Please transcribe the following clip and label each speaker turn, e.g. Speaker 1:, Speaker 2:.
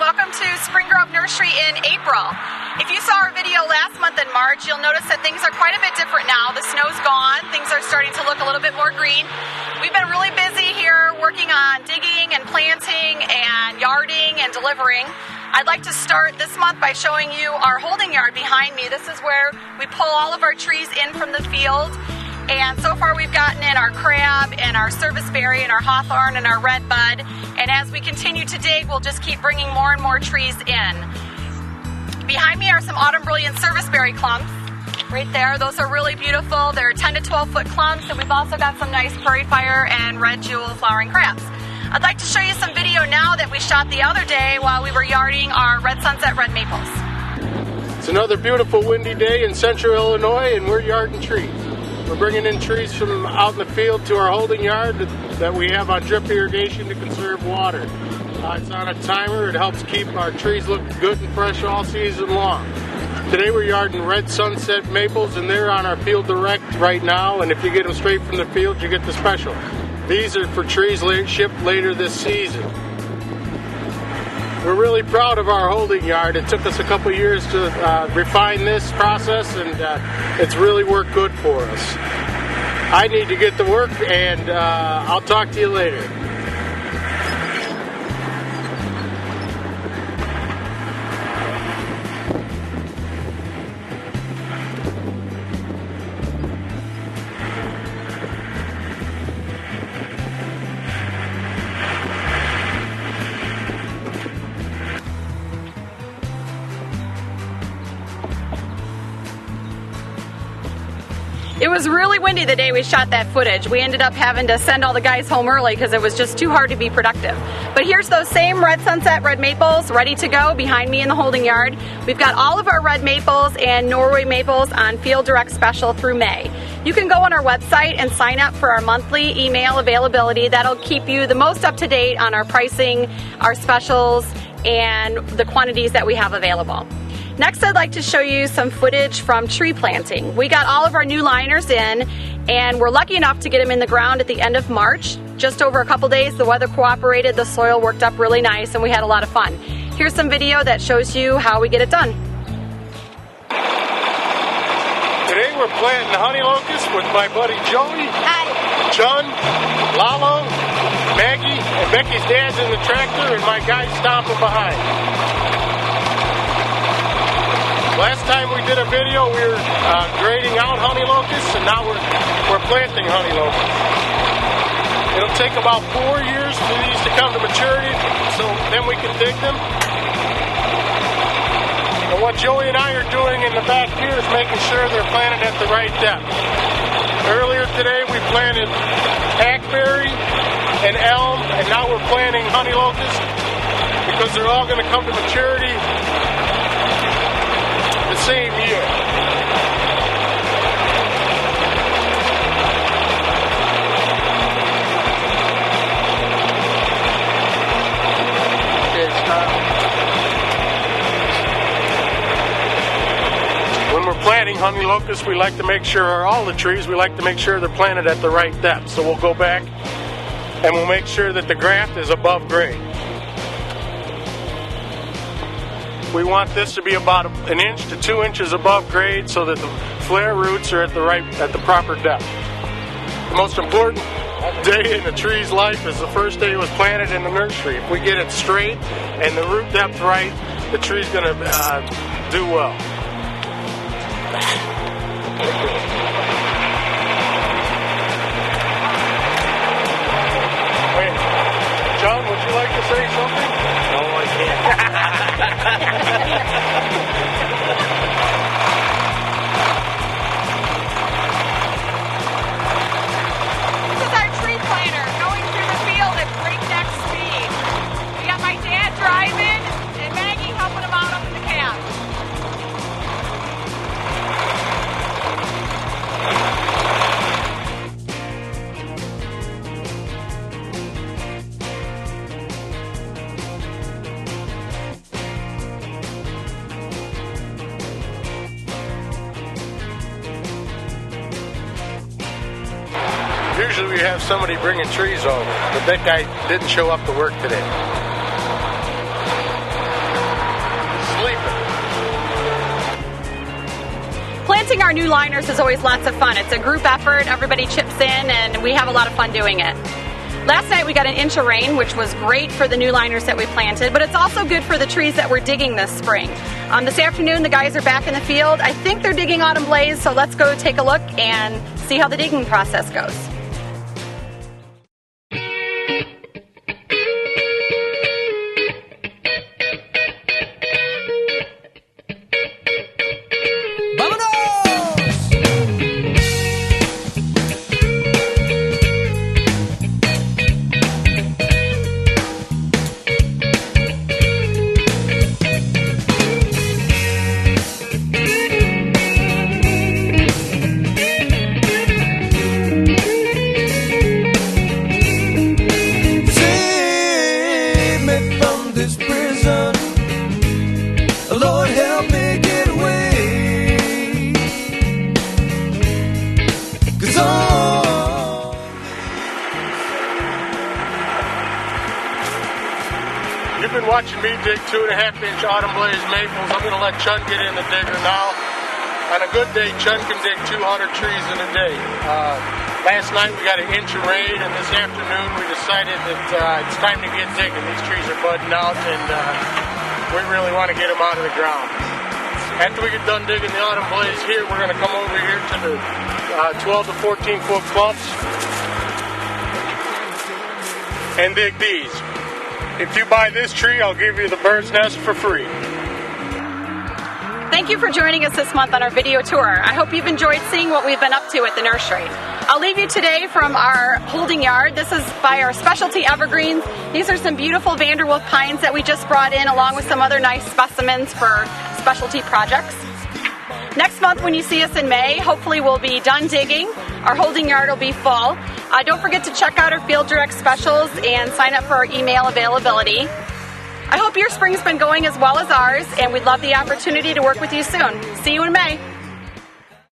Speaker 1: welcome to Spring Grove Nursery in April. If you saw our video last month in March, you'll notice that things are quite a bit different now. The snow's gone, things are starting to look a little bit more green. We've been really busy here working on digging and planting and yarding and delivering. I'd like to start this month by showing you our holding yard behind me. This is where we pull all of our trees in from the field. And so far we've gotten in our crab and our serviceberry and our hawthorn and our red bud. And as we continue to dig, we'll just keep bringing more and more trees in. Behind me are some autumn brilliant serviceberry clumps. Right there, those are really beautiful. They're 10 to 12 foot clumps, and we've also got some nice prairie fire and red jewel flowering crabs. I'd like to show you some video now that we shot the other day while we were yarding our red sunset red maples.
Speaker 2: It's another beautiful windy day in central Illinois, and we're yarding trees. We're bringing in trees from out in the field to our holding yard that we have on drip irrigation to conserve water. It's on a timer. It helps keep our trees look good and fresh all season long. Today we're yarding red sunset maples, and they're on our field direct right now, and if you get them straight from the field, you get the special. These are for trees shipped later this season. We're really proud of our holding yard. It took us a couple years to refine this process, and it's really worked good for us. I need to get to work, and I'll talk to you later.
Speaker 1: It was really windy the day we shot that footage. We ended up having to send all the guys home early because it was just too hard to be productive. But here's those same red sunset red maples ready to go behind me in the holding yard. We've got all of our red maples and Norway maples on field direct special through May. You can go on our website and sign up for our monthly email availability. That'll keep you the most up to date on our pricing, our specials, and the quantities that we have available. Next, I'd like to show you some footage from tree planting. We got all of our new liners in, and we're lucky enough to get them in the ground at the end of March. Just over a couple days, the weather cooperated, the soil worked up really nice, and we had a lot of fun. Here's some video that shows you how we get it done.
Speaker 2: Today we're planting honey locust with my buddy Joey, Chun, Lalo, Maggie, and Becky's dad's in the tractor, and my guy stomping behind. Last time we did a video, we were grading out honey locusts, and now we're planting honey locusts. It'll take about 4 years for these to come to maturity, so then we can dig them. And what Joey and I are doing in the back here is making sure they're planted at the right depth. Earlier today we planted hackberry and elm, and now we're planting honey locust because they're all going to come to maturity the same year. When we're planting honey locusts, we like to make sure, all the trees, we like to make sure they're planted at the right depth. So we'll go back and we'll make sure that the graft is above grade. We want this to be about 1 inch to 2 inches above grade so that the flare roots are at the proper depth. The most important day in the tree's life is the first day it was planted in the nursery. If we get it straight and the root depth right, the tree's going to do well. Wait, John, would you like to say something?
Speaker 3: No, I can't.
Speaker 1: This is our tree planter going through the field at breakneck speed. We got my dad driving and Maggie helping him out up in the cab.
Speaker 2: Usually we have somebody bringing trees over, but that guy didn't show up to work today.
Speaker 1: Planting our new liners is always lots of fun. It's a group effort, everybody chips in, and we have a lot of fun doing it. Last night we got an inch of rain, which was great for the new liners that we planted, but it's also good for the trees that we're digging this spring. This afternoon the guys are back in the field. I think they're digging autumn blaze, so let's go take a look and see how the digging process goes.
Speaker 4: Lord, help me get away. 'Cause
Speaker 2: You've been watching me dig 2.5-inch autumn blaze maples. I'm going to let Chun get in the digger now. On a good day, Chun can dig 200 trees in a day. Last night we got an inch of rain, and this afternoon we decided that it's time to get digging. These trees are budding out, and we really want to get them out of the ground. After we get done digging the autumn blaze here, we're going to come over here to the 12 to 14 foot clumps and dig these. If you buy this tree, I'll give you the bird's nest for free.
Speaker 1: Thank you for joining us this month on our video tour. I hope you've enjoyed seeing what we've been up to at the nursery. I'll leave you today from our holding yard. This is by our specialty evergreens. These are some beautiful Vanderwolf pines that we just brought in, along with some other nice specimens for specialty projects. Next month when you see us in May, hopefully we'll be done digging. Our holding yard will be full. Don't forget to check out our Field Direct specials and sign up for our email availability. I hope your spring's been going as well as ours, and we'd love the opportunity to work with you soon. See you in May.